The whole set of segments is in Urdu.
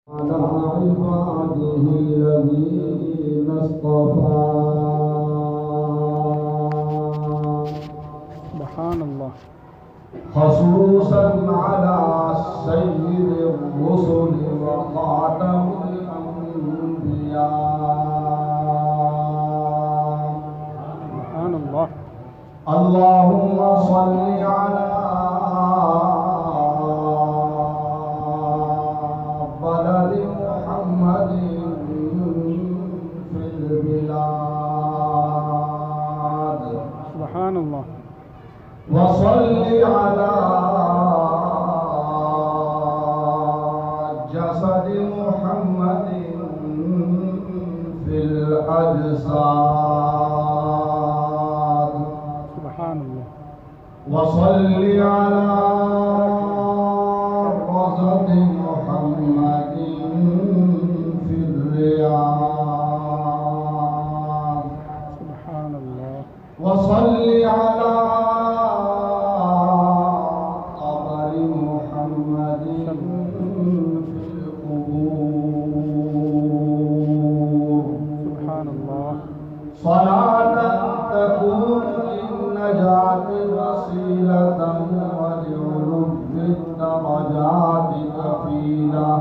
على عباده الذين اصطفى سبحان الله. خصوصا على سيد الرسل وخاتم الأنبياء. سبحان الله. اللهم صل على بلد محمد في البلاد. سبحان الله. وصل على جسد محمد في الأجساد. سبحان الله. وصل على رزق محمد في الرياض. سبحان الله. وصل على قبر محمد في القبور. سبحان الله. صلاة تكون للنجاة وسيلة ولعلو الدرجات كفيلة.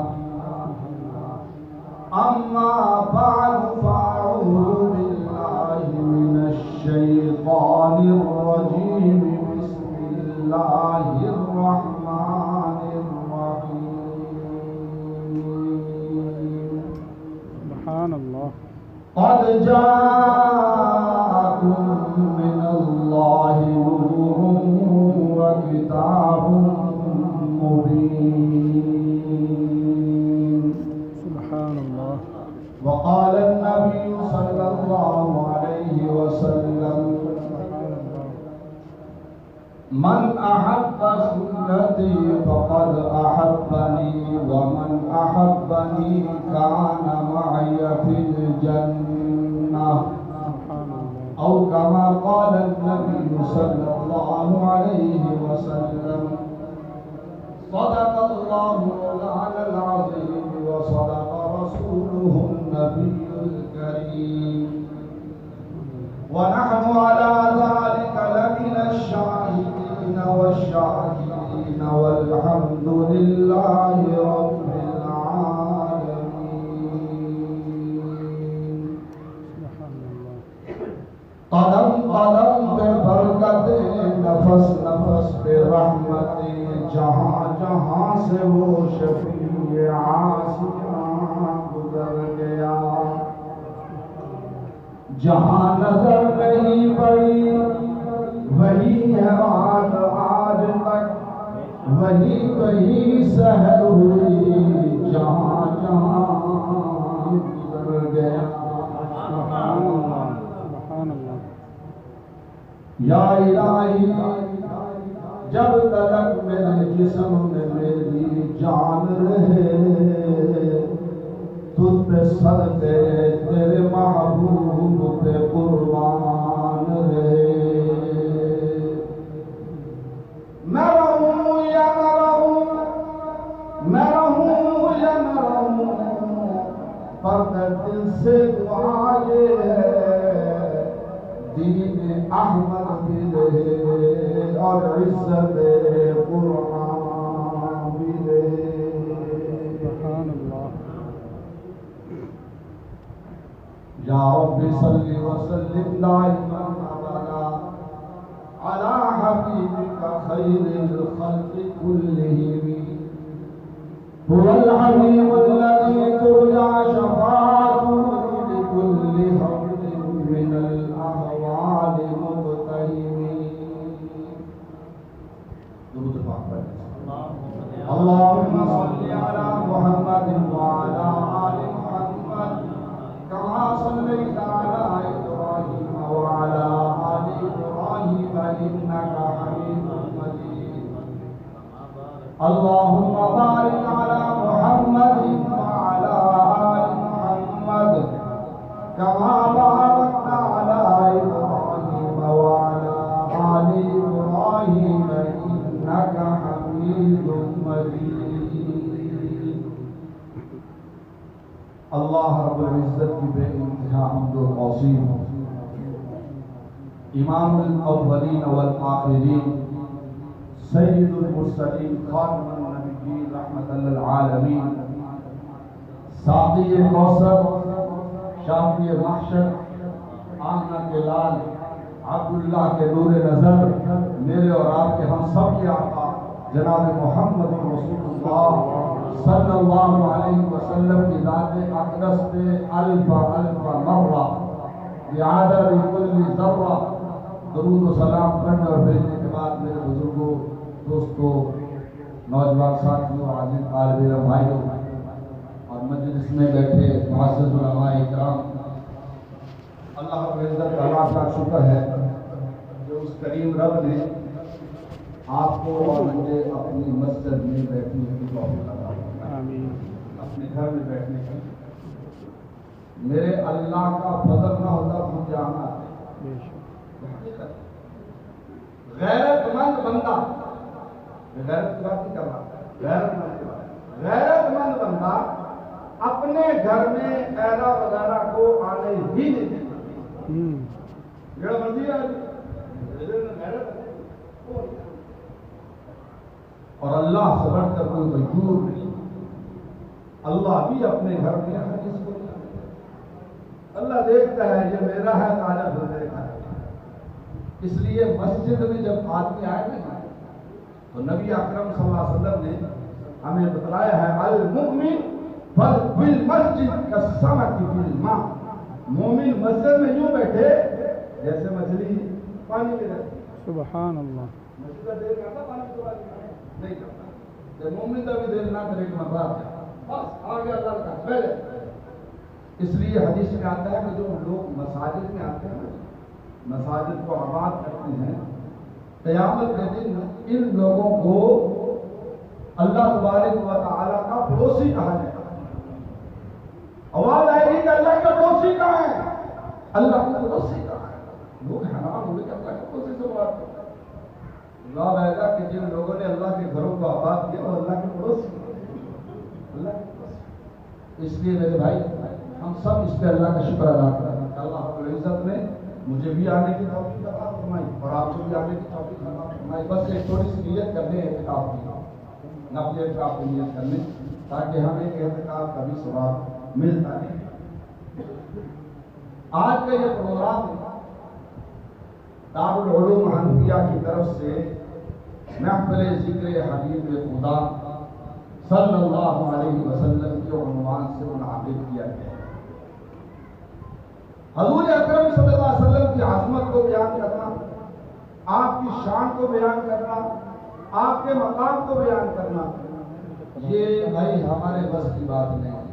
أما بعد فأعوذ بالله من الشيطان الرجيم. بسم الله الرحمن الرحيم. سبحان الله. قد جاءكم من الله نور وكتاب مبين. سبحان الله. وقال النبي صلى الله عليه وسلم: سبحان الله. من أحب سنتي فقد أحبني ومن أحبني كان معي في الجنة. سبحان الله. أو كما قال النبي صلى الله عليه وسلم. صدق الله مولانا العظيم وصدق رسوله النبي الكريم. ونحن على ذلك لمن الشاهدين والشاكرين والحمد لله رب العالمين. سبحان الله. قدم قدم پہ برکت، نفس نفس پہ رحمت، جہاں جہاں سے وہ شفیع عاصیاں گزر گیا. جہاں نظر نہیں پڑی وہی ہے بات آج تک، وہی وہی سحر ہوئی جہاں جہاں گزر گیا. سبحان الله. سبحان الله. یا الہی جب تک میرے جسم میں میری جان رہے، تجھ پہ صدقے تیرے محبوب پہ قربان رہے. میں رہوں یا نہ رہوں، میں رہوں یا نہ رہوں، پر دل سے دعا یہ ہے دین احمد بھی رہے اور عزت قرآن بھی رہے. سبحان الله. یا رب صلی وسلم دائما ابدا على حبیبک خیر الخلق كلهم. هو الحبیب الذي ترجى شفاعته لكل هم من الاحوال مبتهمين. درود پاک پڑھیں. اللهم صل على محمد وعلى آل محمد كما صليت على إبراهيم وعلى آل إبراهيم إنك حميد مجيد. اللهم بارك على محمد وعلى آل محمد كما باركت على إبراهيم وعلى آل إبراهيم إنك حميد مجيد. اللہ رب العزت کی بے انتہا حمد و توصیف، امام الاولین والآخرین، سید المرسلین، خاتم النبیین، رحمت للعالمین، ساقی کوثر، شافی محشر، آمنہ کے لال، عبداللہ کے نور نظر، میرے اور آپ کے ہم سب کے آقا جناب محمد رسول اللہ صلی اللہ علیہ وسلم کی ذات اقدس پہ الف مرہ بعدد کل ذرہ درود و سلام کرنے اور بھیجنے کے بعد میرے بزرگوں، دوستوں، نوجوان ساتھیوں، عزیز طالب علم بھائیوں اور مجلس میں بیٹھے معزز علماء اکرام، اللہ رب العزت اللہ کا شکر ہے جو اس کریم رب نے آپ کو اور مجھے اپنی مسجد میں بیٹھنے کی توفیق عطا فرمائی، اپنے گھر میں بیٹھنے کی۔ میرے اللہ کا فضل نہ ہوتا مجھے آنا غیرت مند بندہ، غیرت بات نہیں کر رہا، غیرت مند بندہ اپنے گھر میں ایرا وغیرہ کو آنے ہی نہیں دیتا۔ یہ مرضی ہے اور اللہ سے بڑھ کر کوئی مجبور نہیں۔ اللہ بھی اپنے گھر میں ہر چیز کو اللہ دیکھتا ہے یہ میرا ہے تاجر بندے کا ہے۔ اس لیے مسجد میں جب آدمی آئے نا تو نبی اکرم صلی اللہ علیہ وسلم نے ہمیں بتلایا ہے المؤمن بالمسجد کالسمک بالماء، مومن مسجد میں یوں بیٹھے جیسے مچھلی پانی میں رہتی۔ سبحان اللہ۔ مسجد کا دیر کرتا پانی کے بعد نہیں کرتا، جب مومن کا بھی دل نہ کرے کہ میں بات ہے بس آگے اللہ کا پہلے۔ اس لیے حدیث میں آتا ہے کہ جو لوگ مساجد میں آتے ہیں مساجد کو آباد کرتے ہیں، قیامت کے دن ان لوگوں کو اللہ تبارک و تعالیٰ کا پڑوسی کہا جائے گا۔ آواز آئے گی کہ اللہ کا پڑوسی کہاں ہے؟ اللہ کا پڑوسی کہاں ہے؟ لوگ حیران ہوئے کہ اللہ کے پڑوسی سے بات کرتے ہیں۔ اللہ آئے گا کہ جن لوگوں نے اللہ کے گھروں کو آباد کیا وہ اللہ کے پڑوسی اللہ کے پڑوسی۔ اس لیے میرے بھائی ہم سب اس پہ اللہ کا شکر ادا کریں کہ اللہ رب العزت نے مجھے بھی آنے کی توفیق عطا فرمائی اور آپ کو بھی آنے کی توفیق عطا فرمائی۔ بس ایک تھوڑی سی نیت کرنے اعتکاف کی، نفل اعتکاف کی نیت کرنے تاکہ ہمیں ایک اعتکاف کا بھی ثواب ملتا ہے۔ آج کا یہ پروگرام دارالعلوم حنفیہ کی طرف سے محفل ذکر حبیب خدا صلی اللہ علیہ وسلم کے عنوان سے منعقد کیا گیا ہے۔ حضور اکرم صلی اللہ علیہ وسلم کی عظمت کو بیان کرنا، آپ کی شان کو بیان کرنا، آپ کے مقام کو بیان کرنا، یہ بھائی ہمارے بس کی بات نہیں ہے۔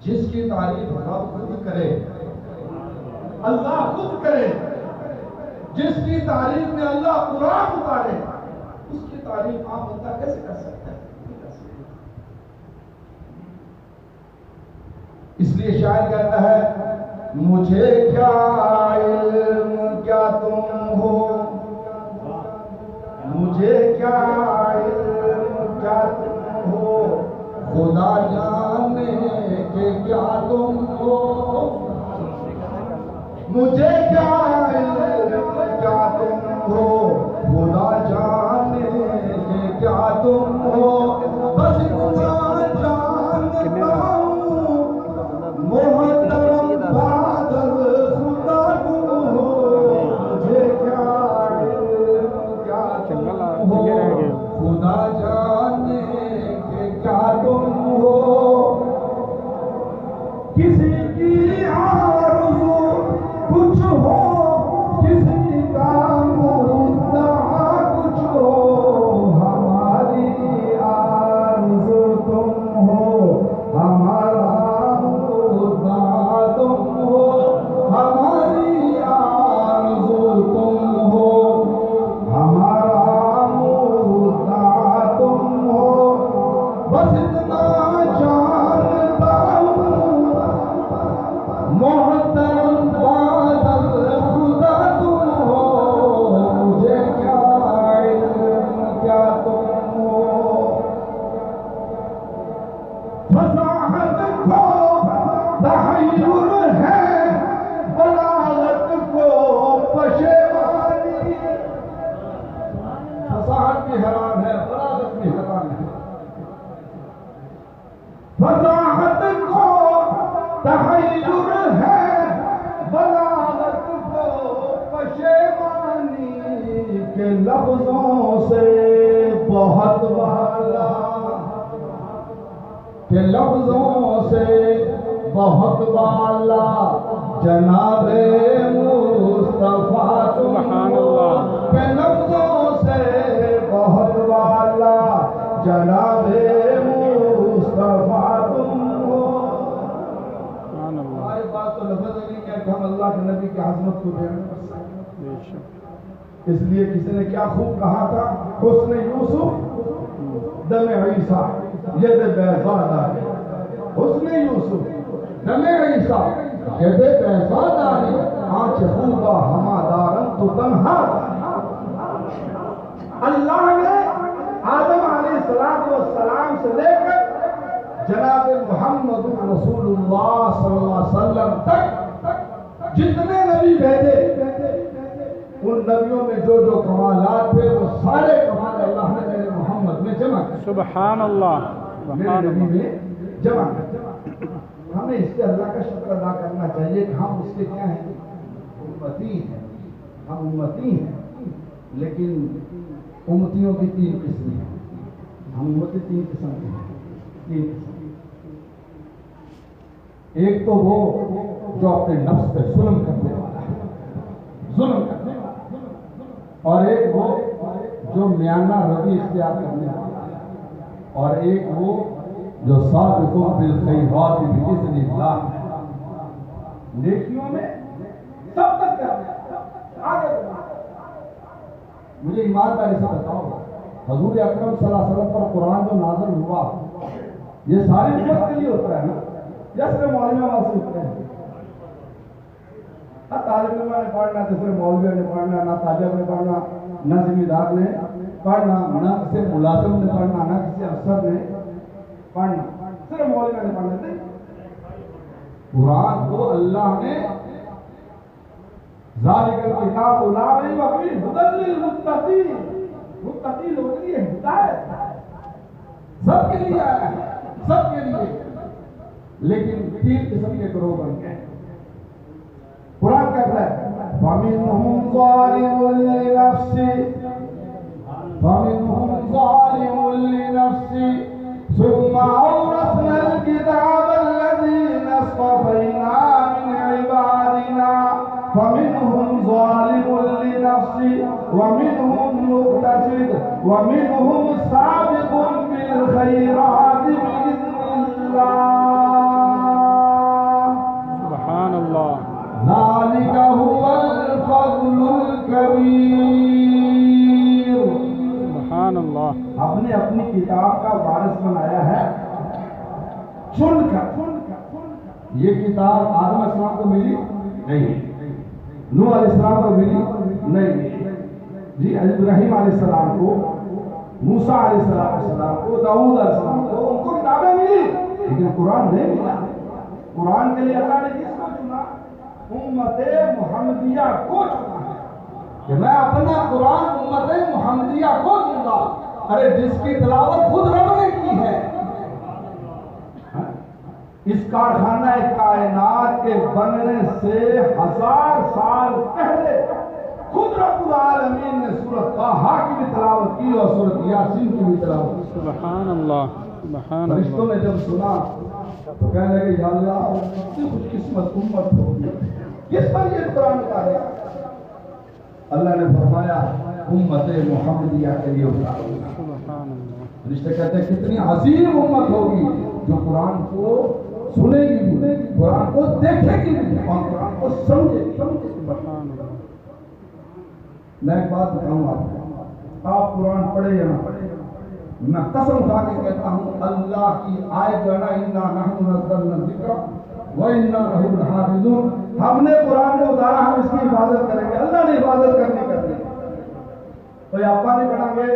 جس کی تعریف رب خود کرے، اللہ خود کرے، جس کی تعریف میں اللہ قرآن اتارے، اس کی تعریف آپ بندہ کیسے کر سکتا ہے؟ اس لیے شاعر کہتا ہے مجھے کیا علم کیا تم ہو، مجھے کیا علم کیا تم ہو، خدا جانے کہ کیا تم ہو، مجھے کیا علم کیا تم ہو، خدا جانے کہ کیا تم ہو، بس اتنا جانتا ہوں محترم بادل خدا تم ہو، مجھے کیا علم کیا تم ہو، خدا جانے کہ کیا تم ہو، کسی کی آرزو کچھ ہو، کسی کا مدعا کچھ ہو، ہماری آرزو تم ہو، ہمارا مدعا تم ہو، ہماری آرزو تم ہو، ہمارا مدعا تم ہو، بس اتنا جانتا ہوں محترم بادل خدا تم ہو، مجھے کیا علم کیا تم ہو، فصاحت تحیر ہے بلاغت کو پشیمانی، فصاحت بھی حیران ہے، بلاغت بھی حیران ہے، فصاحت کو تحیر ہے بلاغت کو پشیمانی، کہ لفظوں سے بہت والا، کہ لفظوں سے بہت والا جناب مصطفیٰ سبحان اللہ، کہ لفظوں سے بہت والا جناب مصطفیٰ تم ہو۔ سبحان اللہ، ہماری بات تو لفظ نہیں کیا کہ ہم اللہ کے نبی کی عظمت کو بیان کر سکیں، بے شک، اس لیے کسی نے کیا خوب کہا تھا، حسن یوسف دم عیسیٰ ید بیضادہ، حسن یوسف دم عیسیٰ ید بیضادہ، آنچ خوبہ ہما دارن تو تنہا۔ اللہ نے آدم علیہ السلام سے لے کر جناب محمد رسول اللہ صلی اللہ علیہ وسلم تک جتنے نبی بھیجے، ان نبیوں میں جو جو کمالات تھے وہ سارے کمال اللہ نے میرے محمد میں جمع کر، سبحان اللہ، میرے سبحان نبی اللہ، میں جمع کر۔ ہمیں اس کے اللہ کا شکر ادا کرنا چاہیے کہ ہم اس کے کیا ہیں، امتی ہیں، ہم امتی ہیں، لیکن امتیوں کی تین قسمیں ہیں، ہم امتی تین قسم کے ہیں، تین قسم۔ ایک تو وہ جو اپنے نفس پہ ظلم کرنے والا ہے، ظلم کرنے والا، اور ایک وہ جو میانہ روی اختیار کرنے والا ہے، اور ایک وہ جو سابقوں بالخیرات بإذن اللہ ہے، نیکیوں میں سب تک کرنے آگے بڑھنا۔ مجھے ایمانداری سے بتاؤ، حضور اکرم صلی اللہ علیہ وسلم پر قرآن جو نازل ہوا یہ ساری امت کے لیے ہوتا ہے نا، یا صرف مولویوں واسطے ہوتے ہیں؟ نہ طالب علموں نے پڑھنا، تو صرف مولویوں نے پڑھنا، نہ تاجر نے پڑھنا، نہ زمیندار نے پڑھنا، نہ کسی ملازم نے پڑھنا، نہ کسی افسر نے پڑھنا، صرف مولویوں نے پڑھنا تھے۔ قرآن کو اللہ نے ذالک الکتاب لا ریب فیہ ھدی للمتقین، متقی لوگوں کے لیے ہدایت ہے، سب کے لیے آیا ہے، سب کے لیے، لیکن تین قسم کے گروہ بن گئے۔ قرآن کہتا ہے فَمِنْهُمْ ظَالِمٌ لِنَفْسِهِ، فَمِنْهُمْ ظَالِمٌ لِنَفْسِهِ ثُمَّ أَوْرَثْنَا الْكِتَابَ الَّذِينَ اصْطَفَيْنَا مِنْ عِبَادِنَا فَمِنْهُمْ ظَالِمٌ لِنَفْسِهِ وَمِنْهُمْ مُقْتَصِدٌ وَمِنْهُمْ سَابِقٌ بِالْخَيْرَاتِ بِإِذْنِ اللَّهِ، سبحان اللہ، ذَلِكَ هُوَ الْفَضْلُ الْكَبِيرُ۔ سبحان اللہ، ہم نے اپنی کتاب کا وارث بنایا ہے چن کر۔ یہ کتاب آدم علیہ السلام کو ملی نہیں، نوح علیہ السلام کو ملی نہیں، جی ابراہیم علیہ السلام کو، موسیٰ علیہ السلام کو، داؤد علیہ السلام کو، ان کو کتابیں ملی، لیکن قرآن نہیں ملا۔ قرآن کے لیے اللہ نے کس کو چنا؟ امت محمدیہ کو چنا ہے کہ میں اپنا قرآن امت محمدیہ کو دوں گا۔ ارے جس کی تلاوت خود رب نے کی ہے، اس کارخانہ کائنات کے بننے سے 1000 سال پہلے خود رب العالمین نے سورۃ طٰہٰ کی بھی تلاوت کی اور سورۃ یاسین کی بھی تلاوت کی۔ سبحان اللہ، سبحان فرشتوں اللہ، نے جب سنا تو کہنے لگے یا اللہ کتنی خوش قسمت امت ہوگی، کس پر یہ قرآن اتارے؟ اللہ نے فرمایا امت محمدیہ کے لیے اتاروں گا۔ سبحان اللہ، فرشتے کہتے ہیں کتنی عظیم امت ہوگی جو قرآن کو سنے گی بھی، قرآن کو دیکھے گی بھی، اور قرآن کو سمجھے گی۔ سبحان اللہ، میں ایک بات بتاؤں آپ قرآن پڑھے یا نہ پڑھے، میں قسم اٹھا کے کہتا ہوں اللہ کی آیت جو ہے نا اِنَّا نَحْنُ نَزَّلْنَا الذِّکْرَ وَإِنَّا لَهُ لَحَافِظُونَ، ہم نے قرآن کو اتارا، ہم اس کی حفاظت کریں گے، اللہ نے حفاظت کرنی ہے۔ تو یہ آپ نہیں پڑھیں گے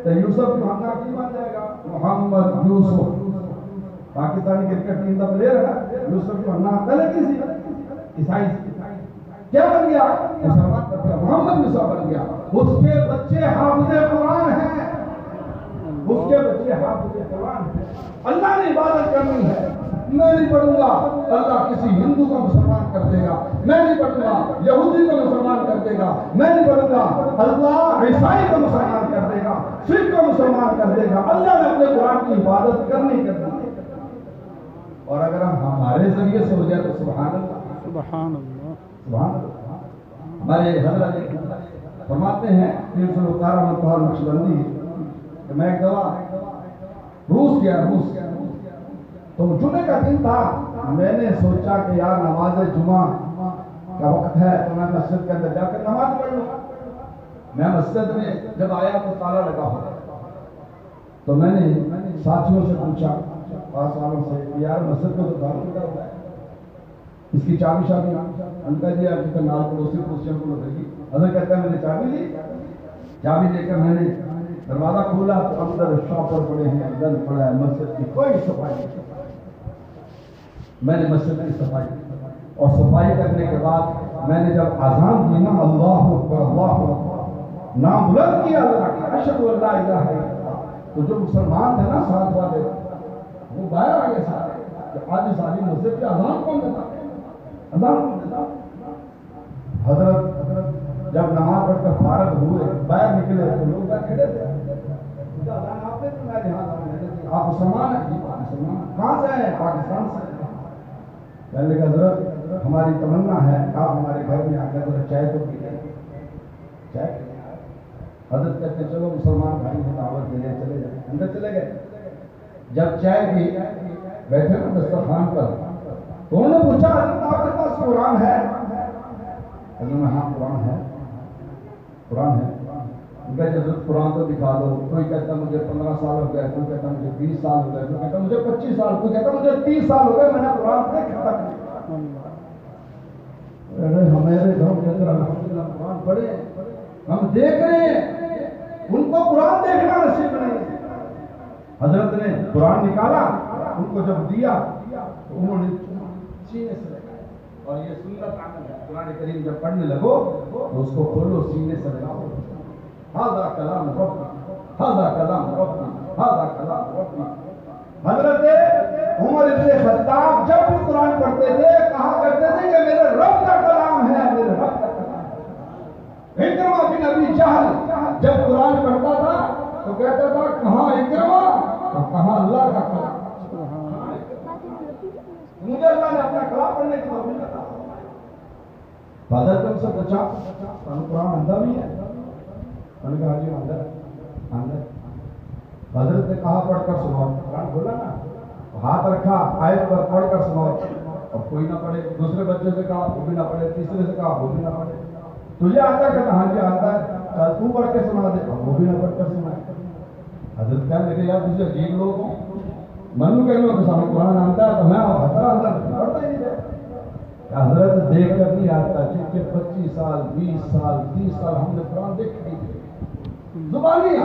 تو یوسف کی ہمنا کی بن جائے گا، محمد یوسف پاکستانی کرکٹ ٹیم کا پلیئر ہے یوسف پڑھنا پہلے کسی عیسائی کیا بن گیا؟ مسلمان بن گیا، محمد یوسف بن گیا. اس کے بچے حافظ قرآن ہیں، اس کے بچے حافظ قرآن ہیں. اللہ نے عبادت کرنی ہے، میں نہیں پڑھوں گا اللہ کسی ہندو کو مسلمان کر دے گا، میں نہیں پڑھوں گا یہودی کو مسلمان کر دے گا، میں نہیں پڑھوں گا اللہ عیسائی کو مسلمان کر دے گا، سکھ کو مسلمان کر دے گا. اللہ نے اپنے قرآن کی عبادت کرنی ہے. اور اگر ہمارے ذریعے سے ہو جائے تو سبحان اللہ سبحان اللہ. سبحان اللہ. ہمارے حضرت فرماتے ہیں پیر سلوکار احمد طاہر نقشبندی کہ میں ایک دفعہ روس گیا تو جمعے کا دن تھا. میں نے سوچا کہ یار نماز جمعہ کا وقت ہے تو میں مسجد کے اندر جا کر نماز پڑھ لوں. میں مسجد میں جب آیا تو تالا لگا ہوا تو میں نے ساتھیوں سے پوچھا، پاس والوں سے، یار مسجد کو تو تالا لگا ہوا ہے، اس کی چابی شابی؟ ان کا جی آپ کی نال پڑوسی پوچھیں کو لگے گی. حضرت کہتا ہے میں نے چابی لی، چابی لے کر میں نے دروازہ کھولا تو اندر شاپر پڑے ہیں، گند پڑا ہے، مسجد کی کوئی صفائی نہیں. میں نے مسجد کی صفائی اور صفائی کرنے کے بعد میں نے جب اذان دی نا اللہ اکبر اللہ اکبر نام بلند کیا اللہ کا اشہد ان لا الہ الا اللہ، تو جو مسلمان تھے نا ساتھ والے وہ باہر آ گئے سارے کہ آج ساری مسجد کی اذان کون دیتا، اذان کون دیتا. حضرت جب نماز پڑھ کر فارغ ہوئے باہر نکلے تو لوگ باہر کھڑے تھے. آپ مسلمان ہیں؟ مسلمان. کہاں سے ہیں؟ پاکستان سے. پہلے کہ حضرت ہماری تمنا ہے آپ ہمارے گھر میں آ کر چائے تو پی لیں. چائے حضرت کہتے چلو مسلمان بھائی ہیں دعوت دے لیں، چلے جائیں. اندر چلے گئے. جب چائے پی بیٹھے نا دسترخوان پر تو انہوں نے پوچھا حضرت آپ کے پاس قرآن ہے؟ حضرت نے ہاں قرآن ہے. قرآن ہے. ان کا حضرت قرآن تو دکھا دو. کوئی کہتا مجھے 15 سال ہو گئے، کوئی کہتا مجھے 20 سال ہو گئے، کوئی کہتا مجھے 25 سال، کوئی کہتا مجھے 30 سال ہو گئے میں نے قرآن دیکھا تک. ہمارے گھروں کے اندر الحمدللہ قرآن پڑھے ہم دیکھ رہے ہیں، ان کو قرآن دیکھنا نصیب نہیں. حضرت نے قرآن نکالا، ان کو جب دیا تو انہوں نے سینے سے لگایا. اور یہ سنت عمل ہے، قرآن کریم جب پڑھنے لگو تو اس کو کھولو، سینے سے لگاؤ. هذا کلام ربی، هذا کلام ربی، هذا کلام ربی. حضرت عمر بن خطاب جب بھی قرآن پڑھتے تھے کہا کرتے تھے کہ میرے رب کا کلام ہے، میرے رب کا کلام. اکرمہ بن ابی جہل جب قرآن پڑھتا تھا تو کہتا تھا کہاں اکرمہ اور کہاں اللہ کا کلام. مجھے اللہ نے اپنا کلام پڑھنے کی توفیق عطا فرمائی. حضرت ان سے پوچھا قرآن آندہ بھی ہے؟ انہوں نے کہا جی اندر. حضرت نے کہا پڑھ کر سناؤ. قرآن کھولا نا، ہاتھ رکھا آیت پر پڑھ کر سناؤ. اب کوئی نہ پڑھے. دوسرے بچے سے کہا وہ بھی نہ پڑھے، تیسرے سے کہا وہ بھی نہ پڑھے. تجھے آتا ہے؟ کہا ہاں جی آتا ہے. تو پڑھ کے سنا دے. اب وہ بھی نہ پڑھ کر سنا. حضرت کہنے لگے یار تجھے عجیب لوگ ہوں، منو کہنے لگا کہ سامنے قرآن آتا ہے تو میں پڑھتا ہی نہیں رہے. حضرت دیکھ کر نہیں آتا، جن کے 25 سال 20 سال 30 سال ہم نے قرآن دیکھ نہیں دیکھا زبانی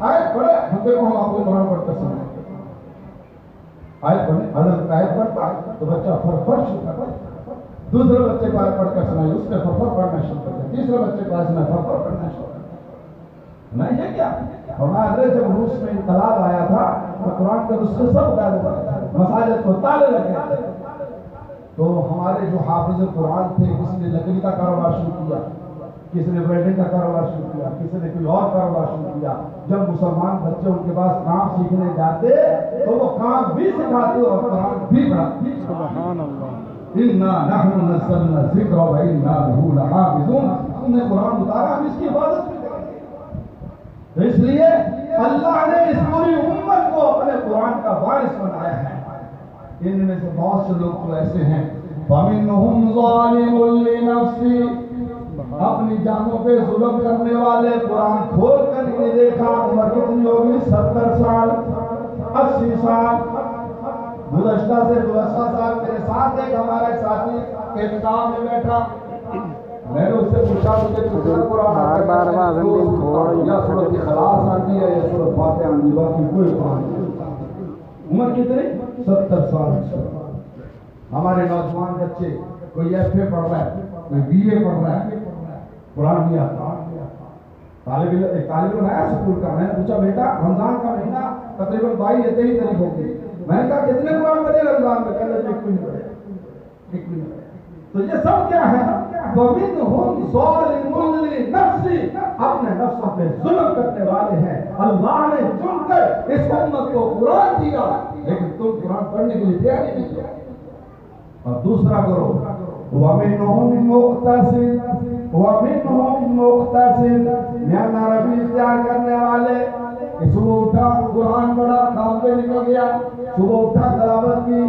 آیت پڑھے. ہم دیکھو ہم آپ کو قرآن پڑھ کر سنائیں. آیت پڑھے. حضرت آیت پڑھتا تو بچہ فر شروع کرتا. دوسرے بچے کو آیت پڑھ کر سنائی، اس نے فر پڑھنا شروع کر دیا. تیسرے بچے کو آیت میں فر پڑھنا شروع کر دیا. میں یہ کیا ہمارے جب روس میں انقلاب آیا تھا تو قرآن کے نسخے سب غائب ہو گئے، مساجد کو تالے لگے. تو ہمارے جو حافظ قرآن تھے کسی نے لکڑی کا کاروبار شروع کیا، کسی نے ویلڈنگ کا کاروبار شروع کیا، کسی نے کوئی اور کاروبار شروع کیا. جب مسلمان بچے ان کے پاس کام سیکھنے جاتے تو وہ کام بھی سکھاتے اور قرآن بھی پڑھاتے. سبحان اللہ. اِنَّا نَحْنُ نَزَّلْنَا الذِّكْرَ وَإِنَّا لَهُ لَحَافِظُونَ. ہم نے قرآن اتارا، ہم اس کی عبادت بھی کریں گے. تو اس لیے اللہ نے اس پوری امت کو اپنے قرآن کا وارث بنایا ہے. ان میں سے بہت سے لوگ تو ایسے ہیں فَمِنْهُمْ ظَالِمٌ لِنَفْسِهِ، اپنی جانوں پہ ظلم کرنے والے. قرآن کھول کر انہیں دیکھا. عمر کتنی ہوگی؟ 70 سال 80 سال. گزشتہ سے گزشتہ سال میرے ساتھ ایک ہمارا ایک ساتھی احتکام میں بیٹھا. میں نے اس سے پوچھا مجھے کتنا قرآن بار یا سورۃ اخلاص آتی ہے یا سورۃ فاتحہ آتی ہے، باقی کوئی قرآن نہیں. عمر کتنی؟ 70 سال سے ہمارے نوجوان بچے کوئی ایف اے پڑھ رہا ہے، کوئی بی اے پڑھ رہا ہے، قرآن بھی آتا ہے۔ ایک طالب علم آیا سکول کا، میں نے پوچھا بیٹا رمضان کا مہینہ تقریباً 22-23 تاریخ ہوگی، میں نے کہا کتنے قرآن پڑھے رمضان میں؟ کہتے ہیں ایک بھی نہیں پڑھے، ایک بھی نہیں پڑھے۔ تو یہ سب کیا ہے؟ وَمِنْهُمْ ظَالِمٌ لِنَفْسِهِ، اپنے نفسوں پہ ظلم کرنے والے ہیں۔ اللہ نے چن کر اس امت کو قرآن دیا، لیکن تم قرآن پڑھنے کے لیے تیاری نہیں کرو۔ اور دوسرا کرو وَمِنْهُمْ مُقْتَصِدٌ وَمِنْهُمْ مُقْتَصِدٌ، میانہ روی اختیار کرنے والے کہ صبح اٹھا قرآن پڑھا کام پہ نکل گیا، صبح اٹھا تلاوت کی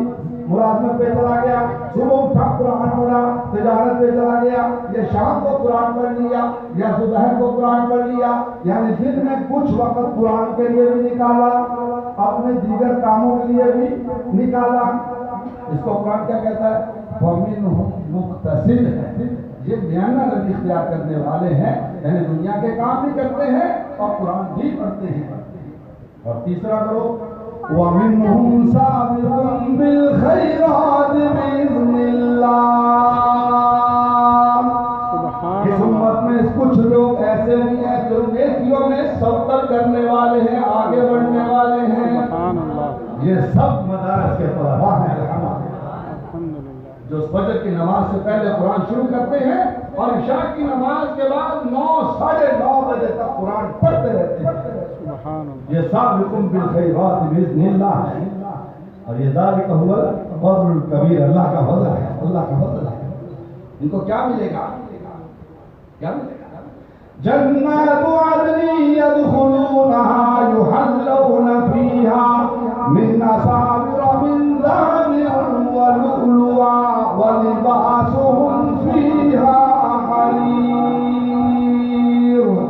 ملازمت پہ چلا گیا، صبح اٹھا قرآن پڑھا تجارت پہ چلا گیا، یا شام کو قرآن پڑھ لیا، یا دوپہر کو قرآن پڑھ لیا، یعنی دن میں کچھ وقت قرآن کے لیے بھی نکالا، اپنے دیگر کاموں کے لیے بھی نکالا۔ اس کو قرآن کیا کہتا ہے؟ وَمِنْهُمْ مُقْتَصِدٌ ہے، یہ میانہ روی اختیار کرنے والے ہیں، یعنی دنیا کے کام بھی کرتے ہیں اور قرآن بھی پڑھتے ہیں۔ اور تیسرا کرو وَمِنْهُمْ سَابِقٌ بِالْخَيْرَاتِ بِإِذْنِ اللَّهِ، اس امت میں کچھ لوگ ایسے بھی ہیں جو نیکیوں میں سبقت کرنے والے ہیں، آگے بڑھنے والے ہیں۔ یہ سب مدارس کے طلباء ہیں جو فجر کی نماز سے پہلے قرآن شروع کرتے ہیں اور عشاء کی نماز کے بعد 9-9:30 بجے تک قرآن پڑھتے رہتے ہیں۔ یہ سابقون بالخیرات باذن اللہ ہے، اور یہ ذالک هو الفضل الکبیر، اللہ کا فضل ہے، اللہ کا فضل ہے۔ ان کو کیا ملے گا؟ کیا ملے گا؟ جنات عدن يدخلونها يحلون فيها من أساور من ذهب ولؤلؤا ولباسهم فيها حرير۔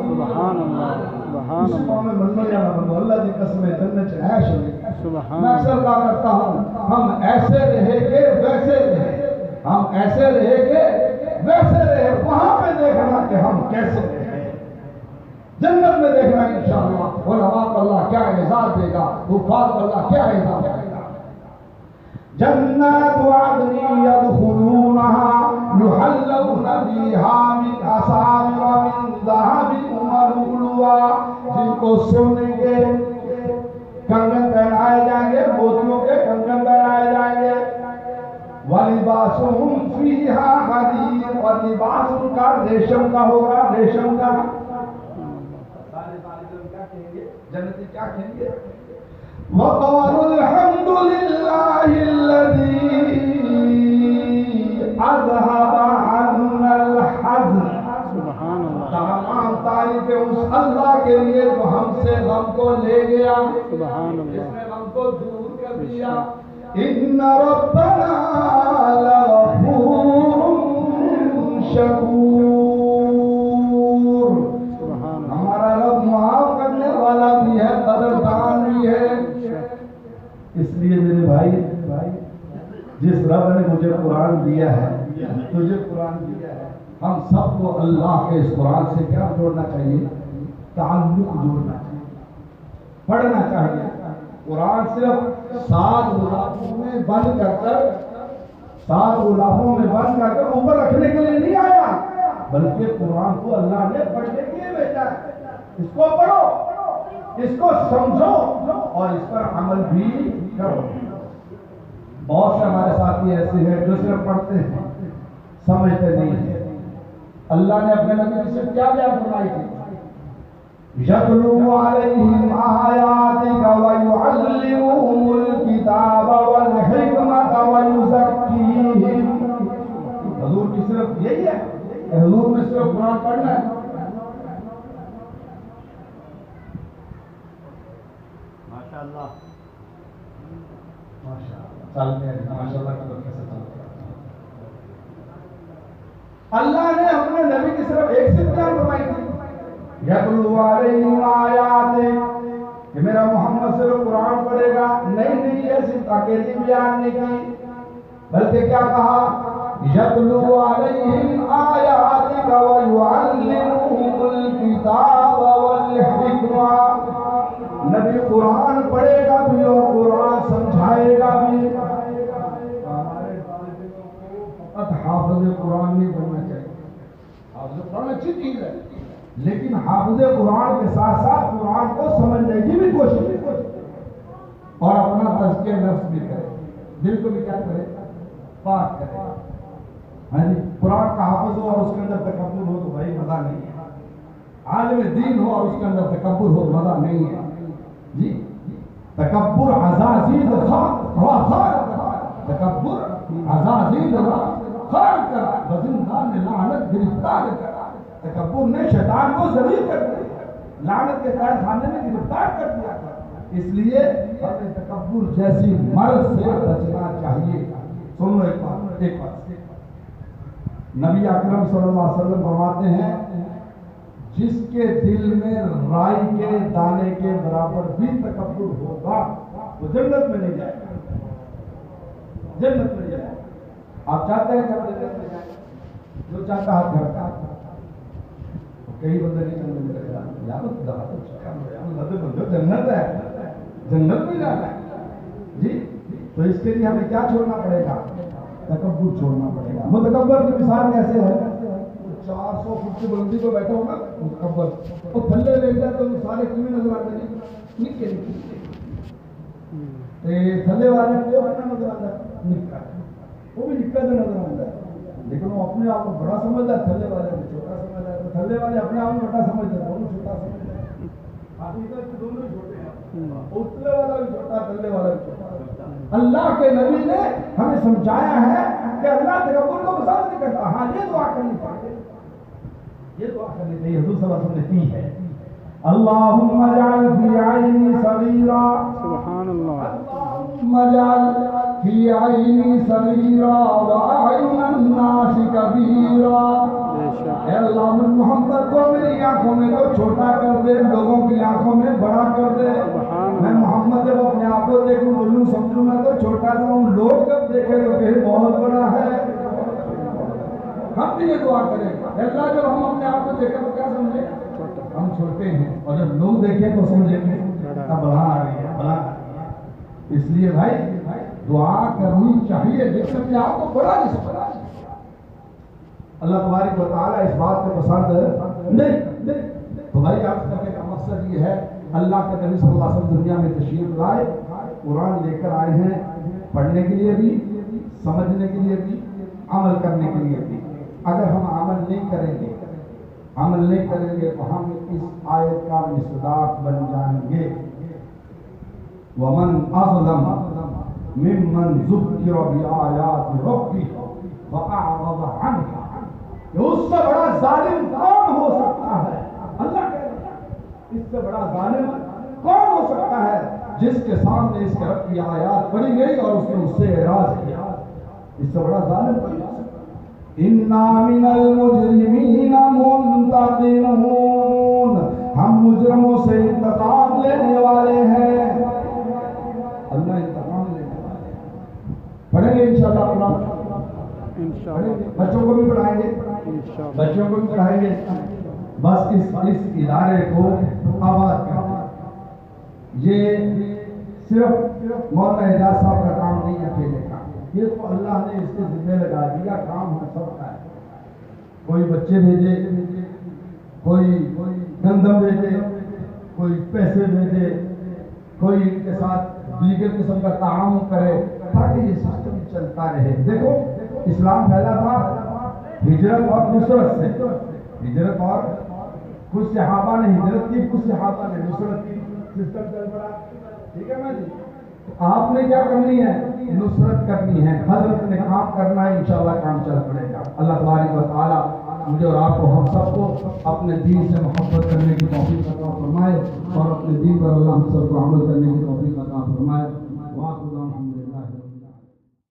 سبحان اللہ، سبحان اللہ، اللہ کی قسم جنت عیش ہے۔ میں اکثر کہا کرتا ہوں ہم ایسے رہے کہ ویسے رہے، ہم ایسے رہے کہ ویسے رہے، وہاں پہ دیکھنا کہ ہم کیسے رہے، جنت میں دیکھنا انشاءاللہ علماء کو اللہ کیا اعزاز دے گا، حفاظ کو اللہ کیا اعزاز دے گا۔ جنات عدن يدخلونها يحلون فيها من أساور من ذهب ولؤلؤا، جن کو سونے کے کنگن پہنائے جائیں گے، موتیوں کے کنگن پہنائے جائیں گے۔ وَلِبَاسُهُمْ فِيهَا حَرِيرٌ، اور لباس ان کا ریشم کا ہوگا، ریشم کا۔ جنتی کیا کہیں گے؟ وَقَالُوا الْحَمْدُ لِلَّهِ الَّذِي أَذْهَبَ عَنَّا الْحَزْنَ، تمام تعریف اس اللہ کے لیے جو ہم سے غم کو لے گیا، جس نے غم کو دور کر دیا۔ إِنَّ رَبَّنَا لَغَفُورٌ شَكُورٌ، ہمارا رب معاف کرنے والا بھی ہے، قدردان بھی ہے۔ اس لیے میرے بھائی، جس رب نے مجھے قرآن دیا ہے، تجھے قرآن دیا ہے، ہم سب کو اللہ کے اس قرآن سے کیا جوڑنا چاہیے؟ تعلق جوڑنا چاہیے، پڑھنا چاہیے۔ قرآن صرف 7 غلافوں میں بند کر کر، 7 غلافوں میں بند کر کر اوپر رکھنے کے لیے نہیں آیا، بلکہ قرآن کو اللہ نے پڑھنے کے لیے بھیجا ہے۔ اس کو پڑھو، اس کو سمجھو اور اس پر عمل بھی کرو۔ بہت سے ہمارے ساتھی ایسے ہیں جو صرف پڑھتے ہیں، سمجھتے نہیں ہیں۔ اللہ نے اپنے نبی سے کیا بیان فرمائی تھی؟ يَتْلُو عَلَيْهِمْ آيَاتِكَ وَيُعَلِّمُهُمُ الْكِتَابَ وَالْحِكْمَةَ وَيُزَكِّيهِمْ۔ حضور کی صرف یہی ہے کہ حضور میں صرف قرآن پڑھنا ہے۔ ماشاءاللہ، ماشاءاللہ، چلتے ہیں، ماشاءاللہ کی برکت سے چلتے ہیں۔ اللہ نے اپنے نبی کی صرف ایک صفت بیان فرمائی تھی، یتلو علیہم آیاتک، کہ میرا محمد صرف قرآن پڑھے گا۔ نہیں، یہ صرف اکیلی بیان نہیں کی، بلکہ کیا کہا؟ یتلو علیہم آیاتک ویعلمہم الکتاب والحکمہ، نبی قرآن پڑھے گا بھی اور قرآن سمجھائے گا بھی۔ ہمارے طالبوں کو فقط حافظ قرآن نہیں بننا چاہیے۔ حافظ قرآن اچھی چیز ہے، لیکن حافظ قرآن کے ساتھ ساتھ قرآن کو سمجھنے کی بھی کوشش کرے اور اپنا تزکیہ نفس بھی کرے، دل کو بھی کیا کرے، پاک کرے۔ ہاں جی، قرآن کا حافظ ہو اور اس کے اندر تکبر ہو تو بھائی مزہ نہیں ہے۔ عالم دین ہو اور اس کے اندر تکبر ہو مزہ نہیں ہے جی۔ تکبر عزازیل خار تکبر عزازیل خار کر، بزندان لعنت گرفتار کر۔ تکبر نے شیطان کو ذلیل کر دیا، لعنت کے قید خانے میں گرفتار کر دیا تھا۔ اس لیے ہمیں تکبر جیسی مرض سے بچنا چاہیے۔ سن لو ایک بات، نبی اکرم صلی اللہ علیہ وسلم فرماتے ہیں جس کے دل میں رائی کے دانے کے برابر بھی تکبر ہوگا وہ جنت میں نہیں جائے گا، جنت میں جائے گا۔ آپ چاہتے ہیں کہ آپ جنت میں جائیں؟ جو چاہتا ہے آپ گھر کا کئی بندے نہیں چلنے میں لگا جنت ہے، جنت میں جانا ہے جی۔ تو اس کے لیے ہمیں کیا چھوڑنا پڑے گا؟ تکبر چھوڑنا پڑے گا۔ متکبر کی مثال کیسے ہے؟ 400 فٹ کی بلندی پہ بیٹھا ہوگا متکبر، وہ تھلے لے جائے تو سارے کیوں نظر آتے ہیں؟ نکے تھلے والے کو نظر آتا ہے نکا، وہ بھی نکا سے نظر آتا ہے، لیکن وہ اپنے آپ کو بڑا سمجھتا ہے، تھلے والے کو چھوٹا سمجھتا ہے۔ تو تھلے والے اپنے آپ کو بڑا سمجھتے ہیں، دونوں چھوٹا سمجھتے ہیں۔ حقیقت دونوں چھوٹے ہیں، اتلے والا بھی چھوٹا، تھلے والا بھی چھوٹا۔ اللہ کے نبی نے ہمیں سمجھایا ہے کہ اللہ تکبر کو پسند نہیں کرتا۔ ہاں یہ دعا کرنی چاہیے، یہ دعا کرنی چاہیے، حضور صلی اللہ علیہ وسلم نے کی ہے۔ اللہم اجعل فی عینی صغیرا، سبحان اللہ، اللہم اجعل فی عینی صغیرا وأعین الناس کبیرا۔ اے اللہ محمد کو میری آنکھوں میں تو چھوٹا کر دے، لوگوں کی آنکھوں میں بڑا کر دے۔ میں محمد جب اپنے آپ کو دیکھوں بولوں سمجھوں میں تو چھوٹا سا ہوں، لوگ جب دیکھیں تو پھر بہت بڑا ہے۔ ہم بھی یہ دعا کریں اللہ جب ہم اپنے آپ کو دیکھیں تو کیا سمجھیں؟ ہم چھوٹے ہیں، اور جب لوگ دیکھیں تو سمجھیں گے بڑا آ رہی ہے، بڑا۔ اس لیے بھائی دعا کرنی چاہیے جس سے اپنے آپ کو بڑا نہیں سمجھنا۔ اللہ تبارک و تعالیٰ اس بات کو پسند نہیں۔ تو بھائی آپ کرنے کا مقصد یہ ہے، اللہ کے نبی صلی اللہ علیہ وسلم دنیا میں تشریف لائے، قرآن لے کر آئے ہیں، پڑھنے کے لیے بھی، سمجھنے کے لیے بھی، عمل کرنے کے لیے بھی۔ اگر ہم عمل نہیں کریں گے تو ہم اس آیت کا مصداق بن جائیں گے۔ وَمَنْ أَظْلَمَ مِمَّنْ ذُكِّرَ بِآيَاتِ رَبِّهِ فَأَعْرَضَ عَنْهَا۔ اس سے بڑا ظالم کون ہو سکتا ہے؟ اللہ کہہ رہا ہے اس سے بڑا ظالم کون ہو سکتا ہے جس کے سامنے اس کے رب کی آیات پڑھی گئی اور اس نے اس سے اعراض کیا؟ اس سے بڑا ظالم کون ہو سکتا ہے؟ اِنَّا مِنَ الْمُجْرِمِينَ مُنْتَقِمُونَ، ہم مجرموں سے انتقام لینے والے ہیں۔ اللہ انتقام لینے والے ہیں۔ پڑھیں گے انشاءاللہ قرآن، بچوں کو بھی پڑھائیں گے، بچوں کو بھی پڑھائیں گے۔ بس اس ادارے کو آباد کرنا، یہ صرف مولانا اعجاز صاحب کا کام نہیں ہے، اکیلے کا، یہ تو اللہ نے اس کے ذمہ لگا دیا، کام ہم سب کا ہے۔ کوئی بچے بھیجے، کوئی گندم بھیجے، کوئی پیسے بھیجے، کوئی ان کے ساتھ دیگر قسم کا تعاون کرے تاکہ یہ سسٹم چلتا رہے۔ دیکھو اسلام پھیلا تھا ہجرت اور نصرت سے، ہجرت اور کچھ صحابہ نے ہجرت کی، کچھ صحابہ نے نصرت کی، سسٹم چل پڑا، ٹھیک ہے نا جی؟ آپ نے کیا کرنی ہے؟ نصرت کرنی ہے، حضرت نے کام کرنا ہے، انشاءاللہ کام چل پڑے گا۔ اللہ تبارک و تعالیٰ مجھے اور آپ کو، ہم سب کو اپنے دین سے محبت کرنے کی توفیق عطا فرمائے اور اپنے دین پر اللہ ہم سب کو عمل کرنے کی توفیق عطا فرمائے۔